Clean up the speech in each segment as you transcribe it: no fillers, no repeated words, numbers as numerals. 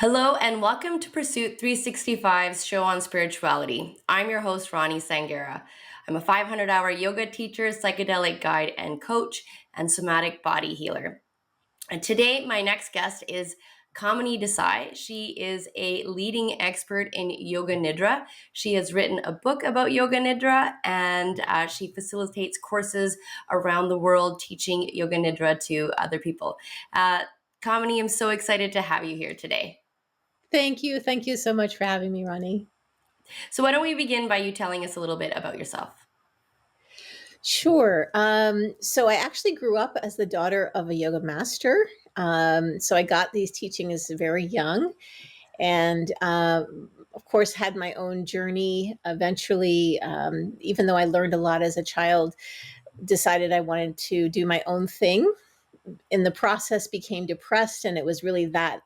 Hello and welcome to Pursuit 365's show on spirituality. I'm your host, Rani Sanghera. I'm a 500-hour yoga teacher, psychedelic guide and coach, and somatic body healer. And today, my next guest is Kamini Desai. She is a leading expert in Yoga Nidra. She has written a book about Yoga Nidra, and she facilitates courses around the world teaching Yoga Nidra to other people. Kamini, I'm so excited to have you here today. Thank you. Thank you so much for having me, Ronnie. So why don't we begin by you telling us a little bit about yourself? Sure. So I actually grew up as the daughter of a yoga master. So I got these teachings very young and, of course, had my own journey. Eventually, even though I learned a lot as a child, decided I wanted to do my own thing. In the process, became depressed, and it was really that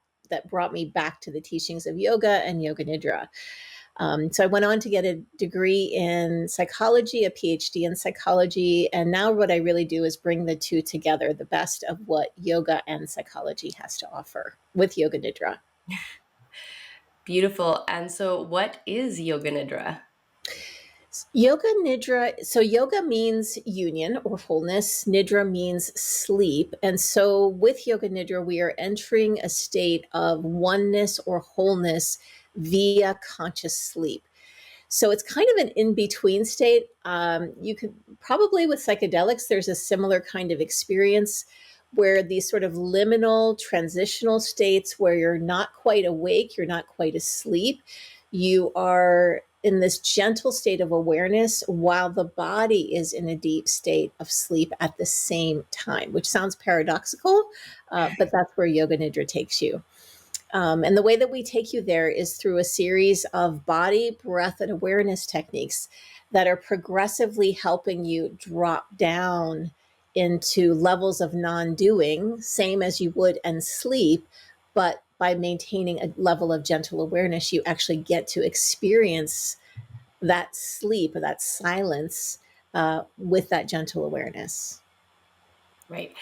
brought me back to the teachings of yoga and Yoga Nidra. So I went on to get a degree in psychology, a PhD in psychology, and now what I really do is bring the two together, the best of what yoga and psychology has to offer with Yoga Nidra. Beautiful. And so what is Yoga Nidra? Yoga Nidra, so yoga means union or wholeness. Nidra means sleep. And so with Yoga Nidra, we are entering a state of oneness or wholeness via conscious sleep. So it's kind of an in-between state. You could probably with psychedelics, there's a similar kind of experience where these sort of liminal transitional states where you're not quite awake, you're not quite asleep, you are in this gentle state of awareness while the body is in a deep state of sleep at the same time, which sounds paradoxical, but that's where Yoga Nidra takes you. And the way that we take you there is through a series of body, breath, and awareness techniques that are progressively helping you drop down into levels of non-doing, same as you would in sleep, but by maintaining a level of gentle awareness, you actually get to experience that sleep, that silence, with that gentle awareness. Right.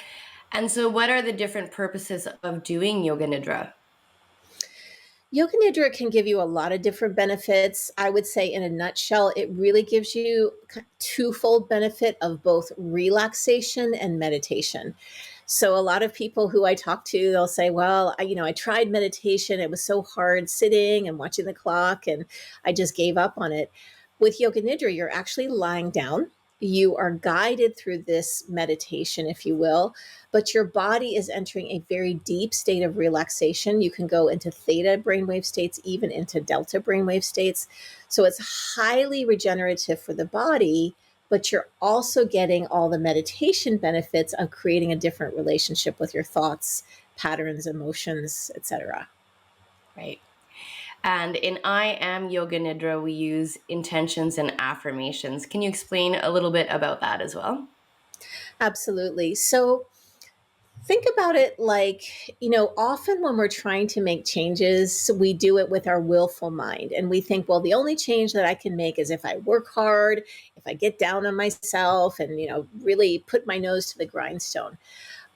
And so what are the different purposes of doing Yoga Nidra? Yoga Nidra can give you a lot of different benefits. I would say, in a nutshell, it really gives you twofold benefit of both relaxation and meditation. So, a lot of people who I talk to, they'll say, "Well, I tried meditation. It was so hard sitting and watching the clock, and I just gave up on it." With Yoga Nidra, you're actually lying down. You are guided through this meditation, if you will, but your body is entering a very deep state of relaxation. You can go into theta brainwave states, even into delta brainwave states. So it's highly regenerative for the body, but you're also getting all the meditation benefits of creating a different relationship with your thoughts, patterns, emotions, etc. Right. And in I AM Yoga Nidra, we use intentions and affirmations. Can you explain a little bit about that as well? Absolutely. So think about it like, often when we're trying to make changes, we do it with our willful mind. And we think, well, the only change that I can make is if I work hard, if I get down on myself and, really put my nose to the grindstone.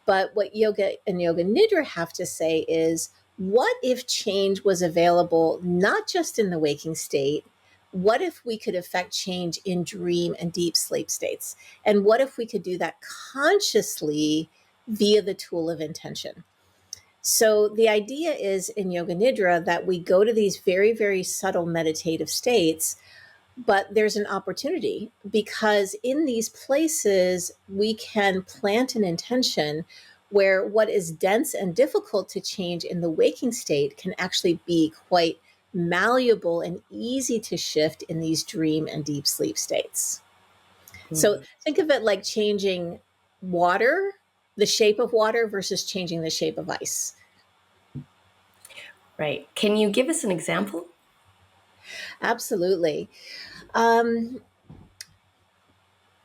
But what yoga and Yoga Nidra have to say is, what if change was available not just in the waking state? What if we could affect change in dream and deep sleep states? And what if we could do that consciously via the tool of intention? So the idea is in Yoga Nidra that we go to these very, very subtle meditative states, but there's an opportunity because in these places we can plant an intention where what is dense and difficult to change in the waking state can actually be quite malleable and easy to shift in these dream and deep sleep states. So think of it like changing water, the shape of water versus changing the shape of ice. Right. Can you give us an example? Absolutely. Um,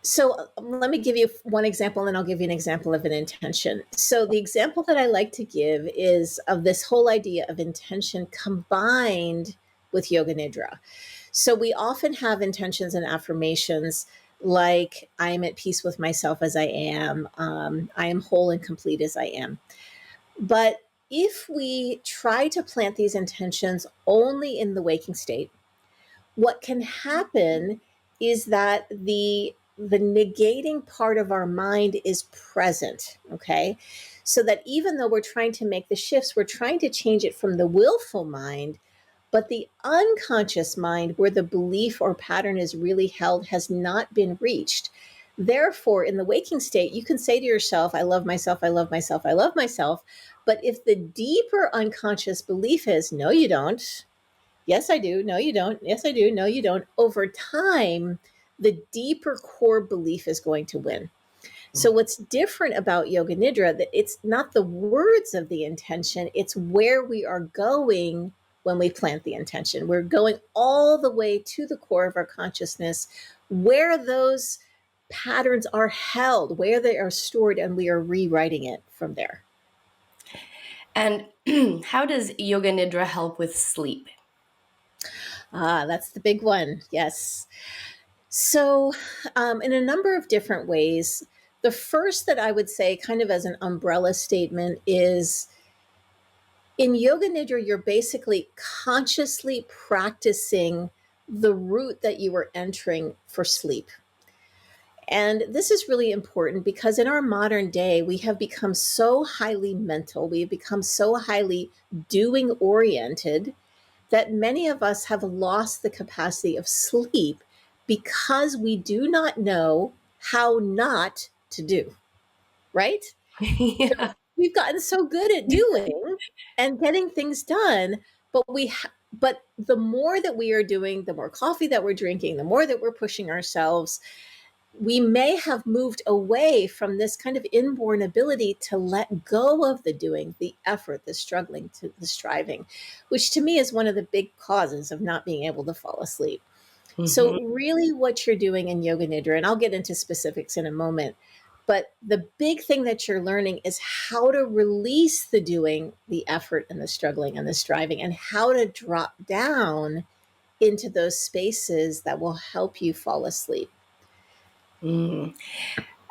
So let me give you one example, and then I'll give you an example of an intention. So the example that I like to give is of this whole idea of intention combined with Yoga Nidra. So we often have intentions and affirmations like, I am at peace with myself as I am whole and complete as I am. But if we try to plant these intentions only in the waking state, what can happen is that the negating part of our mind is present, okay? So that even though we're trying to make the shifts, we're trying to change it from the willful mind, but the unconscious mind, where the belief or pattern is really held, has not been reached. Therefore, in the waking state, you can say to yourself, I love myself, I love myself, I love myself. But if the deeper unconscious belief is, no, you don't, yes, I do, no, you don't, yes, I do, no, you don't, over time, the deeper core belief is going to win. So what's different about Yoga Nidra, that it's not the words of the intention, it's where we are going when we plant the intention. We're going all the way to the core of our consciousness, where those patterns are held, where they are stored, and we are rewriting it from there. And how does Yoga Nidra help with sleep? That's the big one. Yes. So, in a number of different ways, the first that I would say, kind of as an umbrella statement, is in Yoga Nidra, you're basically consciously practicing the route that you are entering for sleep. And this is really important because in our modern day, we have become so highly mental, we have become so highly doing oriented that many of us have lost the capacity of sleep because we do not know how not to do, right? Yeah. We've gotten so good at doing and getting things done, but the more that we are doing, the more coffee that we're drinking, the more that we're pushing ourselves, we may have moved away from this kind of inborn ability to let go of the doing, the effort, the struggling, to the striving, which to me is one of the big causes of not being able to fall asleep. So, Mhm. really, what you're doing in Yoga Nidra, and I'll get into specifics in a moment, but the big thing that you're learning is how to release the doing, the effort, and the struggling and the striving, and how to drop down into those spaces that will help you fall asleep. Mm.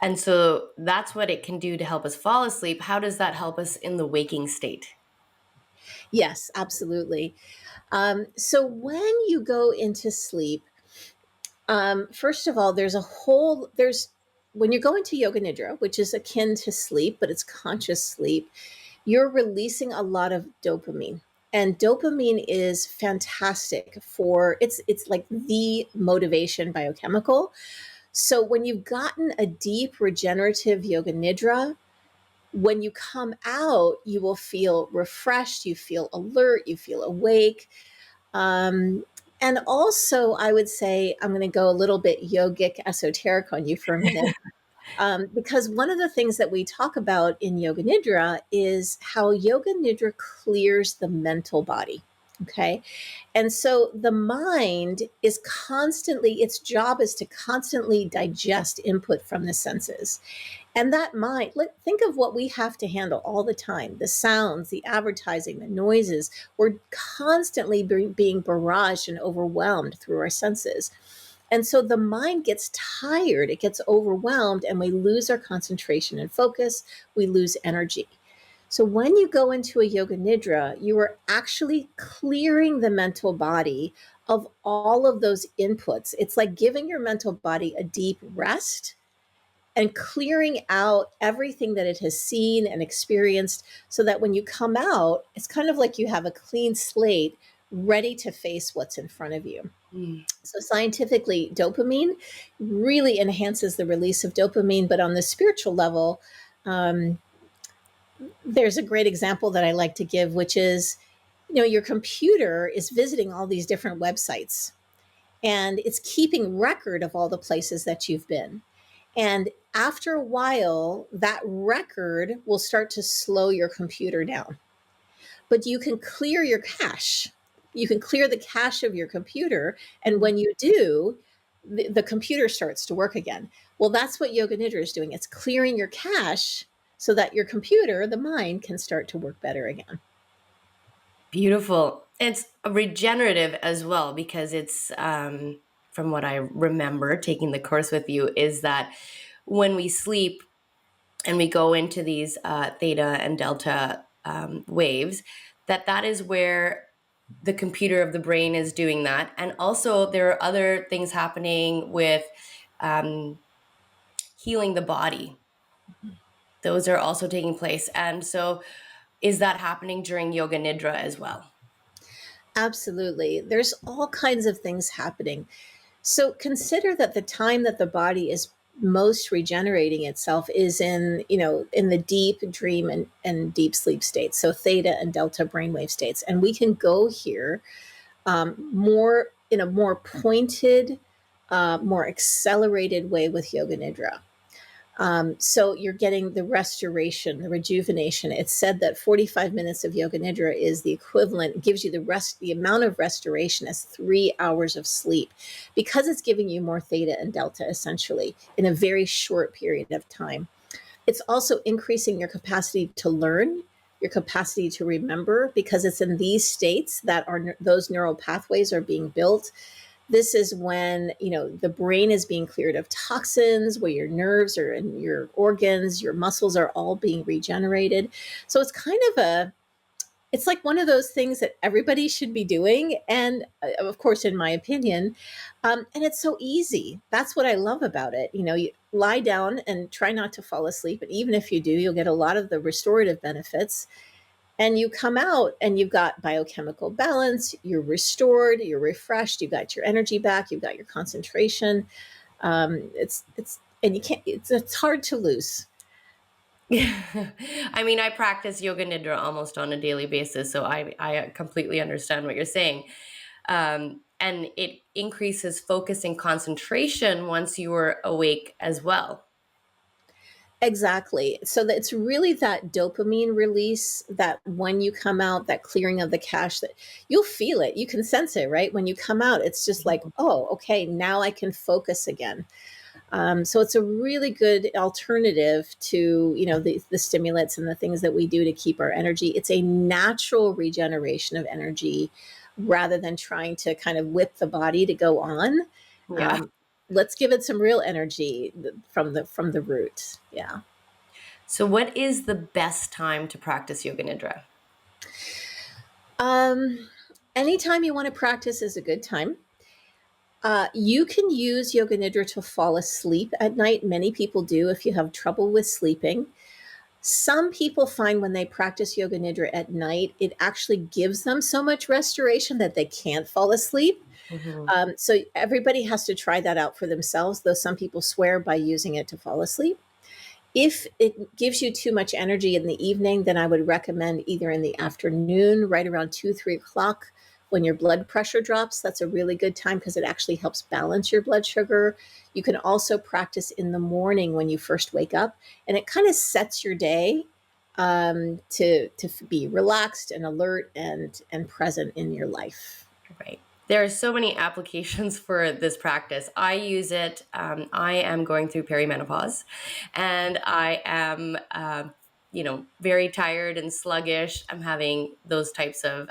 And so that's what it can do to help us fall asleep. How does that help us in the waking state? Yes, absolutely. So, when you go into sleep, first of all, when you're going to Yoga Nidra, which is akin to sleep, but it's conscious sleep, you're releasing a lot of dopamine. And dopamine is fantastic for it's like the motivation biochemical. So when you've gotten a deep regenerative yoga nidra, when you come out, you will feel refreshed, you feel alert, you feel awake. And also, I would say, I'm going to go a little bit yogic esoteric on you for a minute. Because one of the things that we talk about in Yoga Nidra is how Yoga Nidra clears the mental body. Okay. And so the mind is constantly, its job is to constantly digest input from the senses. And that mind, think of what we have to handle all the time, the sounds, the advertising, the noises. We're constantly being barraged and overwhelmed through our senses. And so the mind gets tired, it gets overwhelmed, and we lose our concentration and focus, we lose energy. So when you go into a yoga nidra, you are actually clearing the mental body of all of those inputs. It's like giving your mental body a deep rest and clearing out everything that it has seen and experienced so that when you come out, it's kind of like you have a clean slate ready to face what's in front of you. Mm. So, scientifically, dopamine really enhances the release of dopamine, but on the spiritual level, um, there's a great example that I like to give, which is, your computer is visiting all these different websites and it's keeping record of all the places that you've been. And after a while, that record will start to slow your computer down. But you can clear your cache. You can clear the cache of your computer. And when you do, the computer starts to work again. Well, that's what Yoga Nidra is doing. It's clearing your cache so that your computer, the mind, can start to work better again. Beautiful. It's regenerative as well because it's, from what I remember taking the course with you, is that when we sleep and we go into these theta and delta waves, that is where the computer of the brain is doing that. And also there are other things happening with healing the body. Those are also taking place. And so is that happening during Yoga Nidra as well? Absolutely. There's all kinds of things happening. So consider that the time that the body is most regenerating itself is in the deep dream and deep sleep states. So theta and delta brainwave states. And we can go here more in a more pointed, more accelerated way with Yoga Nidra. So you're getting the restoration, the rejuvenation. It's said that 45 minutes of Yoga Nidra is the equivalent, gives you the amount of restoration as 3 hours of sleep, because it's giving you more theta and delta essentially in a very short period of time. It's also increasing your capacity to learn, your capacity to remember, because it's in these states that those neural pathways are being built. This is when the brain is being cleared of toxins, where your nerves are and your organs, your muscles are all being regenerated. So it's like one of those things that everybody should be doing, and of course, in my opinion, and it's so easy. That's what I love about it. You lie down and try not to fall asleep, and even if you do, you'll get a lot of the restorative benefits, and you come out and you've got biochemical balance, you're restored, you're refreshed, you've got your energy back, you've got your concentration. It's and you can't, it's hard to lose. I mean, I practice Yoga Nidra almost on a daily basis, so I completely understand what you're saying. And it increases focus and concentration once you are awake as well. Exactly. So that it's really that dopamine release, that when you come out, that clearing of the cache, that you'll feel it. You can sense it, right? When you come out, it's just like, oh, okay, now I can focus again. So it's a really good alternative to the stimulants and the things that we do to keep our energy. It's a natural regeneration of energy rather than trying to kind of whip the body to go on. Yeah. Um, let's give it some real energy from the root. Yeah. So, what is the best time to practice Yoga Nidra? Um, Anytime you want to practice is a good time. You can use Yoga Nidra to fall asleep at night. Many people do if you have trouble with sleeping. Some people find when they practice Yoga Nidra at night, it actually gives them so much restoration that they can't fall asleep. Mhm. So everybody has to try that out for themselves, though some people swear by using it to fall asleep. If it gives you too much energy in the evening, then I would recommend either in the afternoon, right around 2, 3 o'clock, when your blood pressure drops. That's a really good time because it actually helps balance your blood sugar. You can also practice in the morning when you first wake up, and it kind of sets your day to be relaxed and alert and present in your life. Right. There are so many applications for this practice. I use it. I am going through perimenopause, and I am, very tired and sluggish. I'm having those types of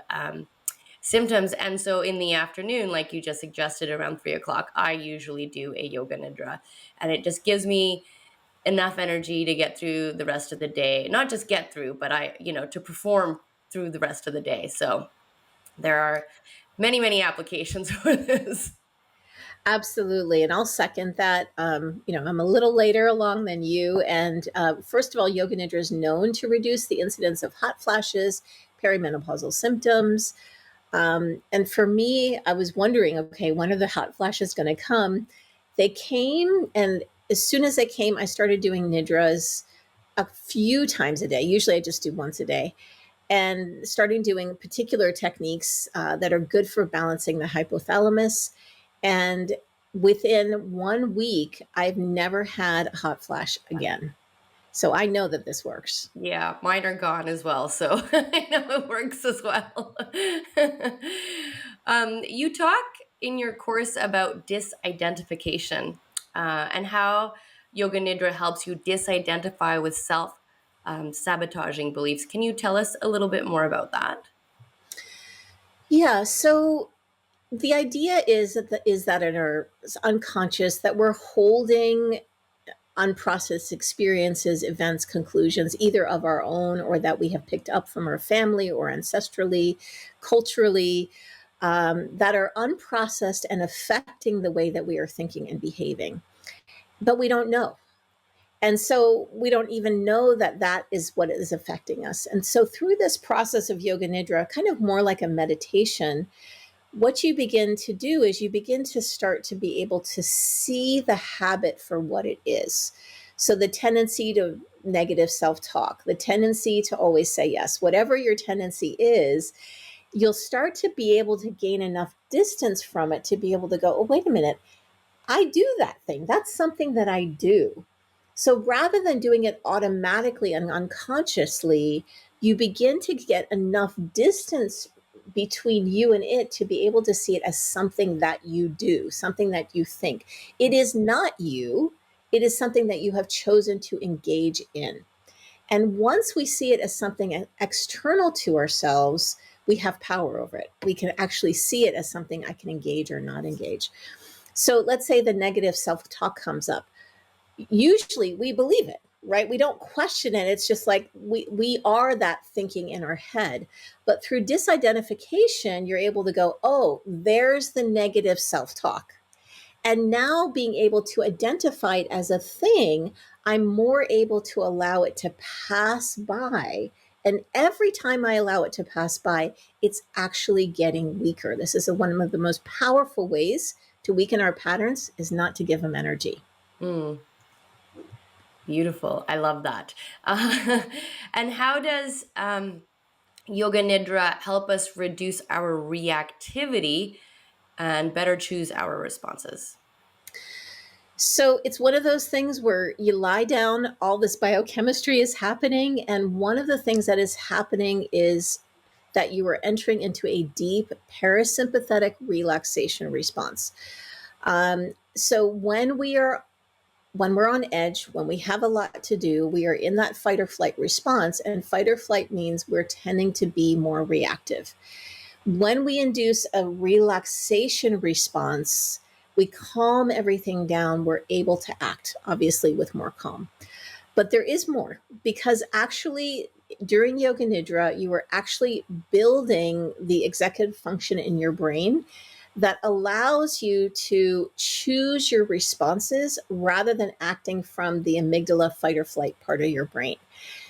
symptoms, and so in the afternoon, like you just suggested, around 3 o'clock, I usually do a yoga nidra, and it just gives me enough energy to get through the rest of the day. Not just get through, but to perform through the rest of the day. So there are many, many applications for this. Absolutely. And I'll second that. I'm a little later along than you. And first of all, Yoga Nidra is known to reduce the incidence of hot flashes, perimenopausal symptoms. And for me, I was wondering, okay, when are the hot flashes going to come? They came. And as soon as they came, I started doing Nidras a few times a day. Usually I just do once a day, and starting doing particular techniques that are good for balancing the hypothalamus. And within 1 week, I've never had a hot flash again. So I know that this works. Yeah, mine are gone as well, so I know it works as well. You talk in your course about disidentification and how Yoga Nidra helps you disidentify with self sabotaging beliefs. Can you tell us a little bit more about that? Yeah. So the idea is that in our unconscious that we're holding unprocessed experiences, events, conclusions, either of our own or that we have picked up from our family or ancestrally, culturally, that are unprocessed and affecting the way that we are thinking and behaving. But we don't know. And so we don't even know that that is what is affecting us. And so through this process of Yoga Nidra, kind of more like a meditation, what you begin to do is you begin to start to be able to see the habit for what it is. So the tendency to negative self-talk, the tendency to always say yes, whatever your tendency is, you'll start to be able to gain enough distance from it to be able to go, oh, wait a minute, I do that thing. That's something that I do. So rather than doing it automatically and unconsciously, you begin to get enough distance between you and it to be able to see it as something that you do, something that you think. It is not you, it is something that you have chosen to engage in. And once we see it as something external to ourselves, we have power over it. We can actually see it as something I can engage or not engage. So let's say the negative self-talk comes up. Usually we believe it, right? We don't question it. It's just like we are that thinking in our head. But through disidentification, you're able to go, oh, there's the negative self-talk. And now being able to identify it as a thing, I'm more able to allow it to pass by. And every time I allow it to pass by, it's actually getting weaker. This is one of the most powerful ways to weaken our patterns is not to give them energy. Mm, beautiful. I love that. And how does Yoga Nidra help us reduce our reactivity and better choose our responses? So it's one of those things where you lie down, all this biochemistry is happening. And one of the things that is happening is that you are entering into a deep parasympathetic relaxation response. So when we're on edge, when we have a lot to do, we are in that fight or flight response. And fight or flight means we're tending to be more reactive. When we induce a relaxation response, we calm everything down. We're able to act, obviously, with more calm. But there is more because actually, during Yoga Nidra, you are actually building the executive function in your brain that allows you to choose your responses rather than acting from the amygdala fight or flight part of your brain.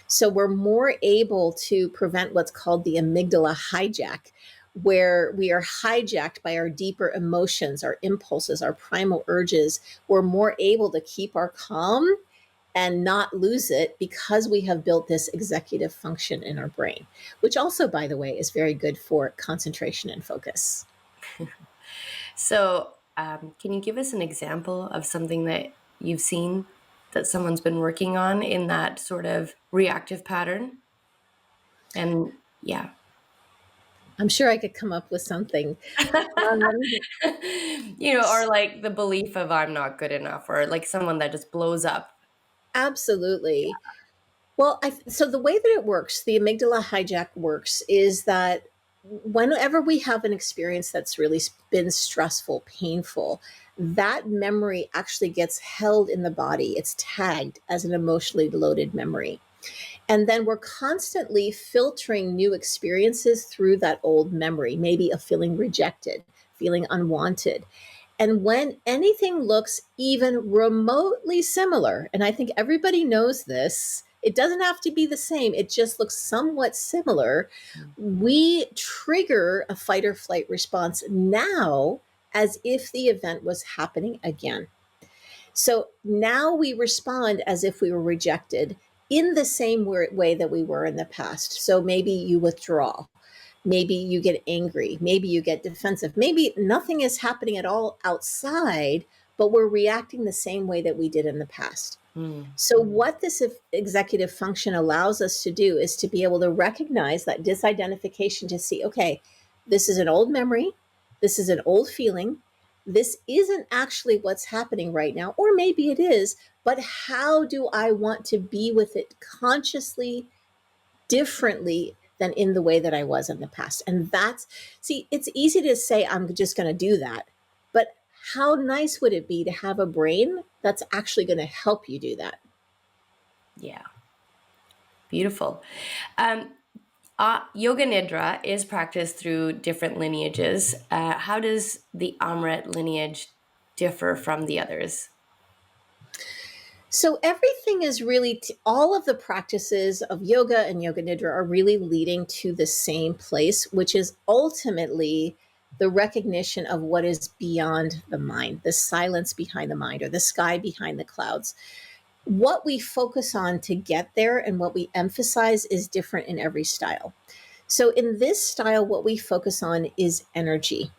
So we're more able to prevent what's called the amygdala hijack, where we are hijacked by our deeper emotions, our impulses, our primal urges. We're more able to keep our calm and not lose it because we have built this executive function in our brain, which also, by the way, is very good for concentration and focus. So, can you give us an example of something that you've seen that someone's been working on in that sort of reactive pattern? And yeah. I'm sure I could come up with something. Um, Or like the belief of I'm not good enough, or like someone that just blows up. Absolutely. Well, so the way that it works, the amygdala hijack works, is that whenever we have an experience that's really been stressful, painful, that memory actually gets held in the body. It's tagged as an emotionally loaded memory. And then we're constantly filtering new experiences through that old memory, maybe of feeling rejected, feeling unwanted. And when anything looks even remotely similar, and I think everybody knows this, it doesn't have to be the same, it just looks somewhat similar, we trigger a fight or flight response now as if the event was happening again. So now we respond as if we were rejected in the same way that we were in the past. So maybe you withdraw. Maybe you get angry. Maybe you get defensive. Maybe nothing is happening at all outside, but we're reacting the same way that we did in the past. So, what this executive function allows us to do is to be able to recognize that disidentification to see, okay, this is an old memory, this is an old feeling, this isn't actually what's happening right now, or maybe it is, but how do I want to be with it consciously, differently than in the way that I was in the past? And that's, see, it's easy to say, I'm just going to do that. But how nice would it be to have a brain that's actually going to help you do that? Yeah. Beautiful. Um, Yoga Nidra is practiced through different lineages. How does the Amrit lineage differ from the others? So everything is really, all of the practices of yoga and yoga nidra are really leading to the same place, which is ultimately the recognition of what is beyond the mind, the silence behind the mind, or the sky behind the clouds. What we focus on to get there and what we emphasize is different in every style. So in this style, what we focus on is energy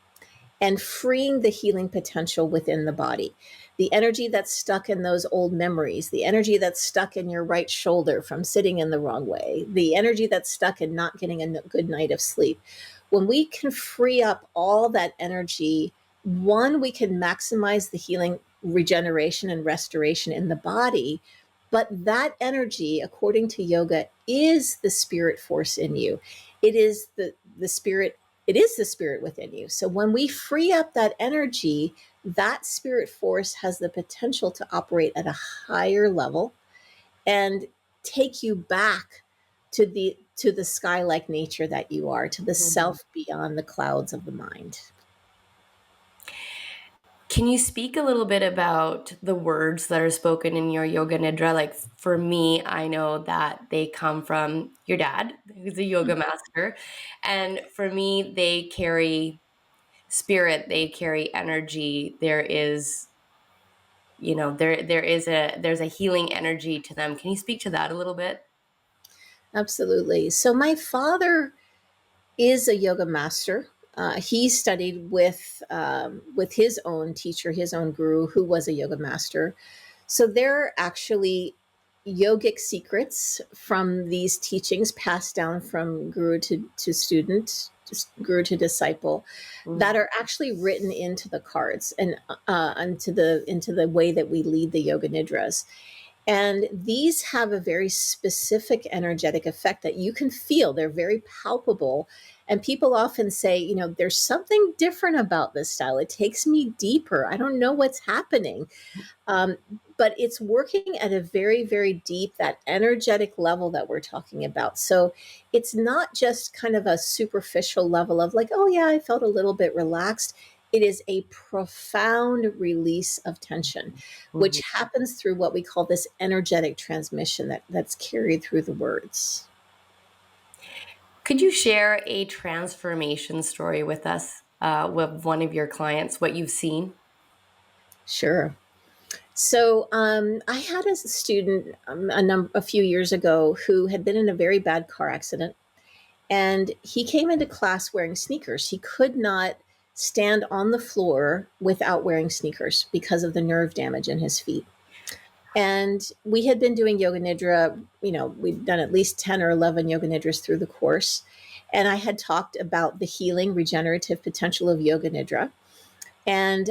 and freeing the healing potential within the body. The energy that's stuck in those old memories, the energy that's stuck in your right shoulder from sitting in the wrong way, the energy that's stuck in not getting a good night of sleep. When we can free up all that energy, one, we can maximize the healing, regeneration, and restoration in the body. But that energy, according to yoga, is the spirit force in you. It is the spirit, it is the spirit within you. So when we free up that energy, that spirit force has the potential to operate at a higher level and take you back to the sky-like nature that you are, to the Mhm. self beyond the clouds of the mind. Can you speak a little bit about the words that are spoken in your Yoga Nidra? Like for me, I know that they come from your dad, who's a yoga master. And for me, they carry spirit, they carry energy. There's a healing energy to them. Can you speak to that a little bit? Absolutely. So my father is a yoga master. He studied with his own teacher, his own guru, who was a yoga master. So there are actually yogic secrets from these teachings passed down from guru to student, guru to disciple, that Mm. are actually written into the cards and into the way that we lead the yoga nidras. And these have a very specific energetic effect that you can feel. They're very palpable. And people often say, there's something different about this style. It takes me deeper. I don't know what's happening. Um, but it's working at a very, very deep, that energetic level that we're talking about. So it's not just kind of a superficial level of like, oh, yeah, I felt a little bit relaxed. It is a profound release of tension, Mhm. which happens through what we call this energetic transmission that's carried through the words. Could you share a transformation story with us, with one of your clients, what you've seen? Sure. So I had a student a few years ago who had been in a very bad car accident. And he came into class wearing sneakers. He could not stand on the floor without wearing sneakers because of the nerve damage in his feet. And we had been doing yoga nidra, we'd done at least 10 or 11 yoga nidras through the course. And I had talked about the healing, regenerative potential of yoga nidra. And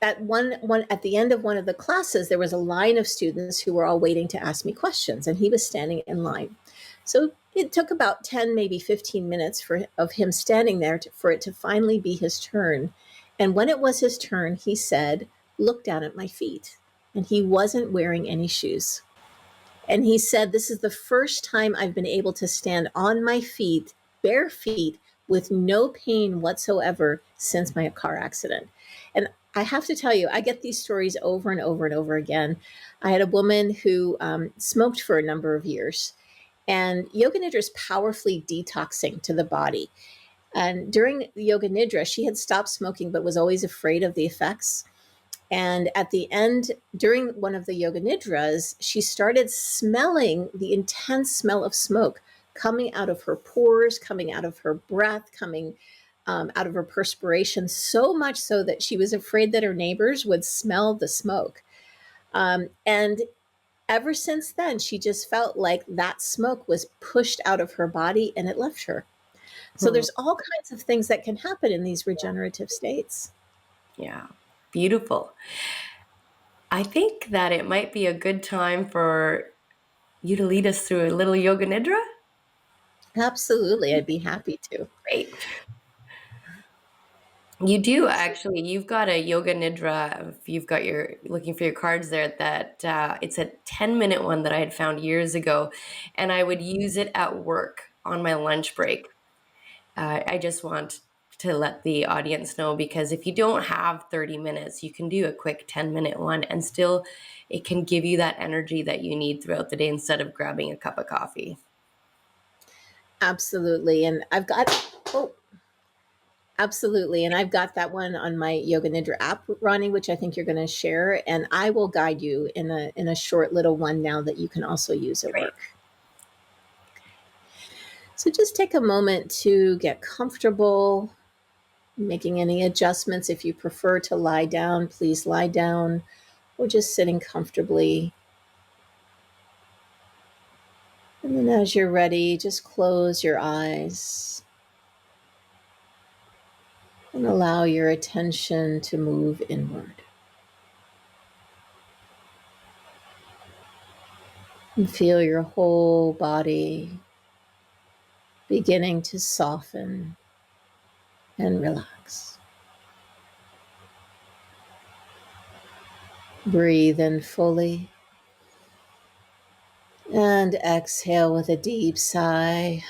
at the end of one of the classes, there was a line of students who were all waiting to ask me questions, and he was standing in line. So it took about 10, maybe 15 minutes of him standing there for it to finally be his turn. And when it was his turn, he said, "Look down at my feet." And he wasn't wearing any shoes. And he said, "This is the first time I've been able to stand on my feet, bare feet, with no pain whatsoever since my car accident." And I have to tell you, I get these stories over and over and over again. I had a woman who smoked for a number of years, and yoga nidra is powerfully detoxing to the body. And during yoga nidra, she had stopped smoking but was always afraid of the effects. And at the end, during one of the yoga nidras, she started smelling the intense smell of smoke coming out of her pores, coming out of her breath, coming out of her perspiration, so much so that she was afraid that her neighbors would smell the smoke. And ever since then, she just felt like that smoke was pushed out of her body and it left her. So Hmm. there's all kinds of things that can happen in these regenerative states. Yeah, beautiful. I think that it might be a good time for you to lead us through a little yoga nidra. Absolutely, I'd be happy to. Great. You do actually. You've got a Yoga Nidra. If you've got your looking for your cards there, that it's a 10-minute one that I had found years ago, and I would use it at work on my lunch break. I just want to let the audience know, because if you don't have 30 minutes, you can do a quick 10-minute one, and still it can give you that energy that you need throughout the day instead of grabbing a cup of coffee. Absolutely. And oh, absolutely. And I've got that one on my Yoga Nidra app, Ronnie, which I think you're going to share. And I will guide you in a short little one now that you can also use at Great. work. So just take a moment to get comfortable, making any adjustments. If you prefer to lie down, please lie down, or just sitting comfortably. And then as you're ready, just close your eyes and allow your attention to move inward. And feel your whole body beginning to soften and relax. Breathe in fully and exhale with a deep sigh.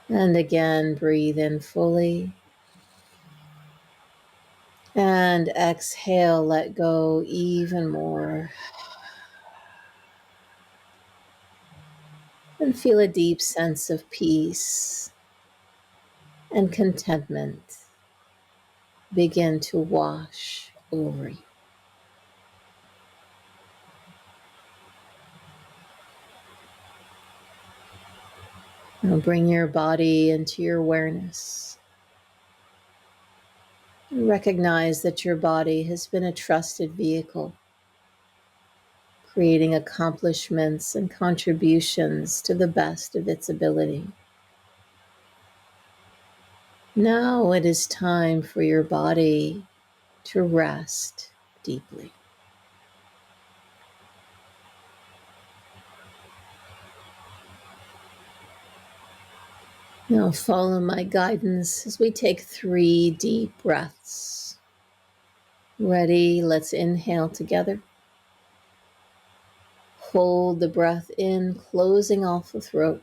And again, breathe in fully and exhale, let go even more. And feel a deep sense of peace and contentment begin to wash over you. Now bring your body into your awareness. And recognize that your body has been a trusted vehicle, creating accomplishments and contributions to the best of its ability. Now it is time for your body to rest deeply. Now follow my guidance as we take 3 deep breaths. Ready? Let's inhale together. Hold the breath in, closing off the throat.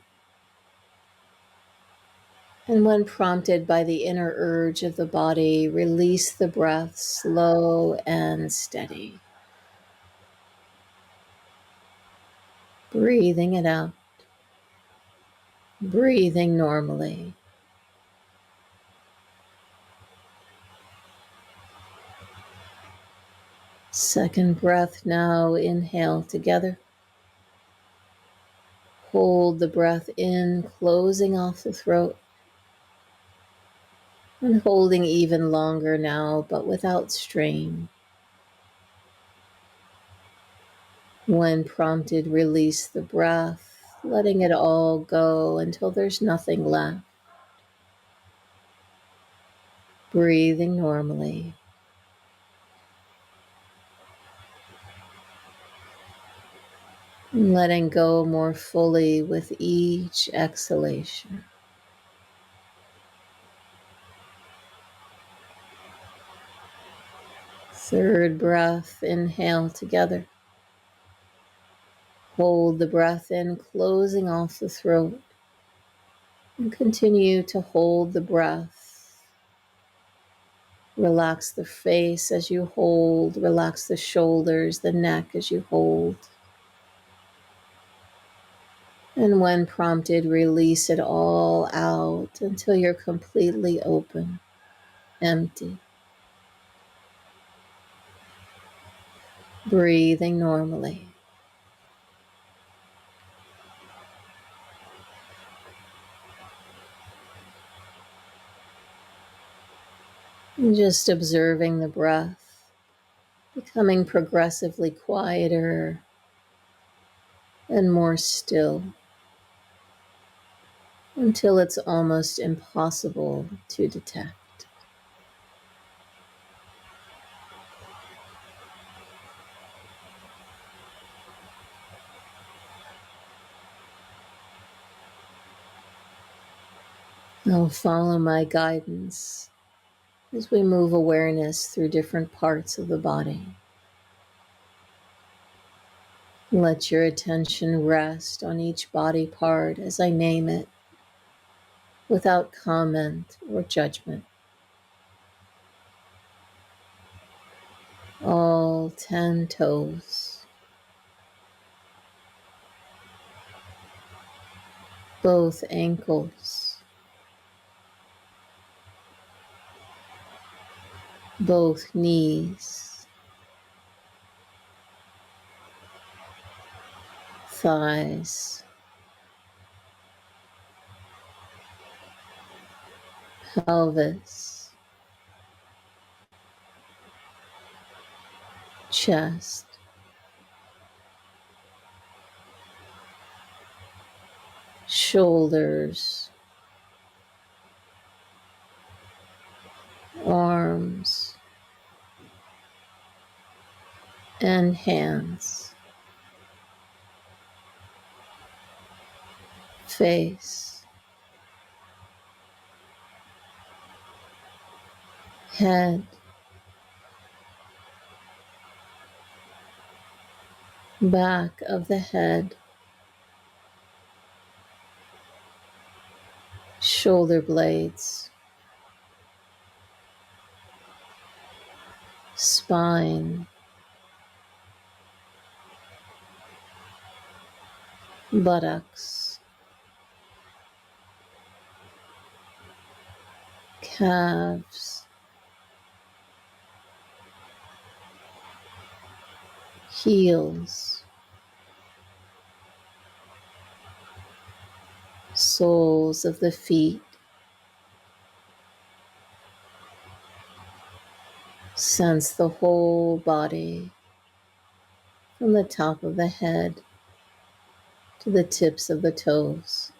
And when prompted by the inner urge of the body, release the breath slow and steady. Breathing it out. Breathing normally. Second breath now, inhale together. Hold the breath in, closing off the throat. And holding even longer now, but without strain. When prompted, release the breath, letting it all go until there's nothing left. Breathing normally. And letting go more fully with each exhalation. Third breath, inhale together. Hold the breath in, closing off the throat. And continue to hold the breath. Relax the face as you hold. Relax the shoulders, the neck as you hold. And when prompted, release it all out until you're completely open, empty. Breathing normally. And just observing the breath, becoming progressively quieter and more still until it's almost impossible to detect. I'll follow my guidance as we move awareness through different parts of the body. Let your attention rest on each body part as I name it, without comment or judgment. All 10 toes, both ankles, both knees, thighs, pelvis, chest, shoulders, arms, and hands, face, head, back of the head, shoulder blades, spine, buttocks, calves, heels, soles of the feet. Sense the whole body from the top of the head to the tips of the toes.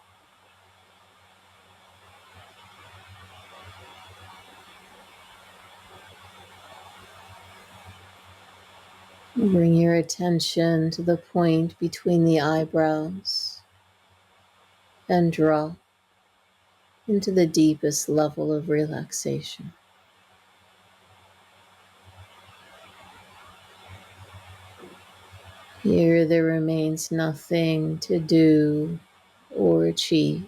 Bring your attention to the point between the eyebrows and drop into the deepest level of relaxation. Here there remains nothing to do or achieve.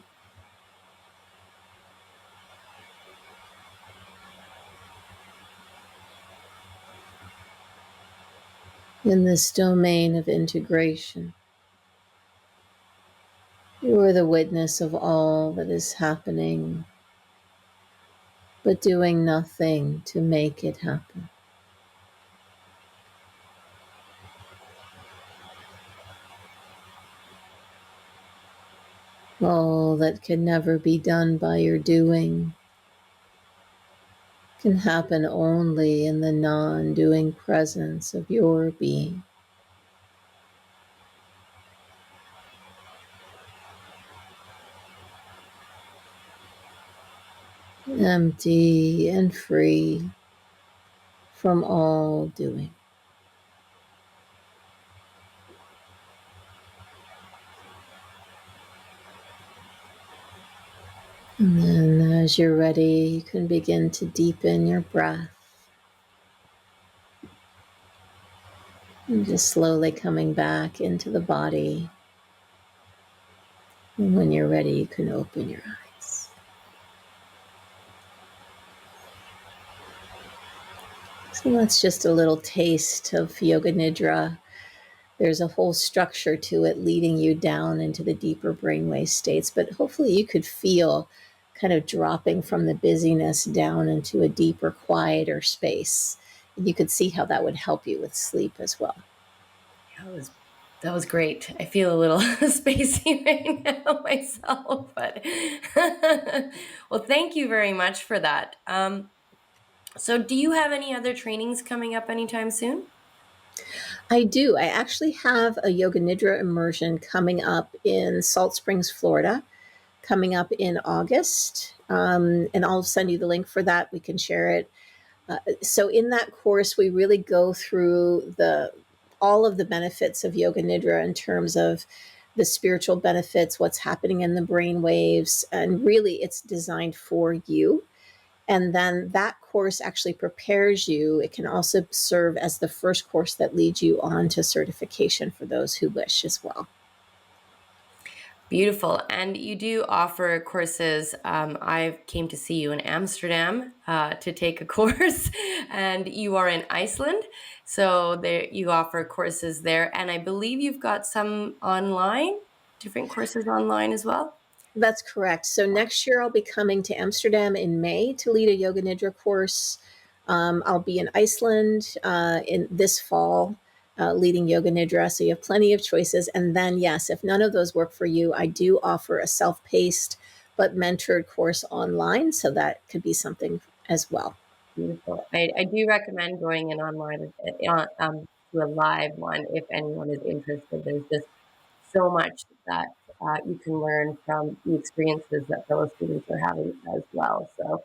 In this domain of integration, you are the witness of all that is happening, but doing nothing to make it happen. All that can never be done by your doing can happen only in the non-doing presence of your being. Empty and free from all doing. And then as you're ready, you can begin to deepen your breath. And just slowly coming back into the body. And when you're ready, you can open your eyes. So that's just a little taste of Yoga Nidra. There's a whole structure to it leading you down into the deeper brainwave states, but hopefully you could feel kind of dropping from the busyness down into a deeper, quieter space. And you could see how that would help you with sleep as well. That was great. I feel a little spacey right now myself, but well, thank you very much for that. So do you have any other trainings coming up anytime soon? I do. I actually have a Yoga Nidra immersion coming up in Salt Springs, Florida, coming up in August. And I'll send you the link for that. We can share it. So in that course, we really go through all of the benefits of Yoga Nidra in terms of the spiritual benefits, what's happening in the brain waves, and really it's designed for you. And then that course actually prepares you. It can also serve as the first course that leads you on to certification for those who wish as well. Beautiful. And you do offer courses. I came to see you in Amsterdam to take a course, and you are in Iceland. So there, you offer courses there. And I believe you've got some online, different courses online as well. That's correct. So next year I'll be coming to Amsterdam in May to lead a Yoga Nidra course. I'll be in Iceland in this fall leading Yoga Nidra. So you have plenty of choices. And then, yes, if none of those work for you, I do offer a self-paced but mentored course online. So that could be something as well. Beautiful. I do recommend going in online to a live one if anyone is interested. There's just so much that you can learn from the experiences that fellow students are having as well. So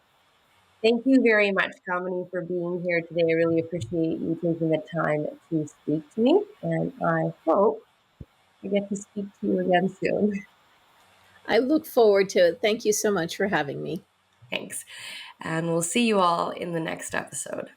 thank you very much, Kamini, for being here today. I really appreciate you taking the time to speak to me, and I hope I get to speak to you again soon. I look forward to it. Thank you so much for having me. Thanks. And we'll see you all in the next episode.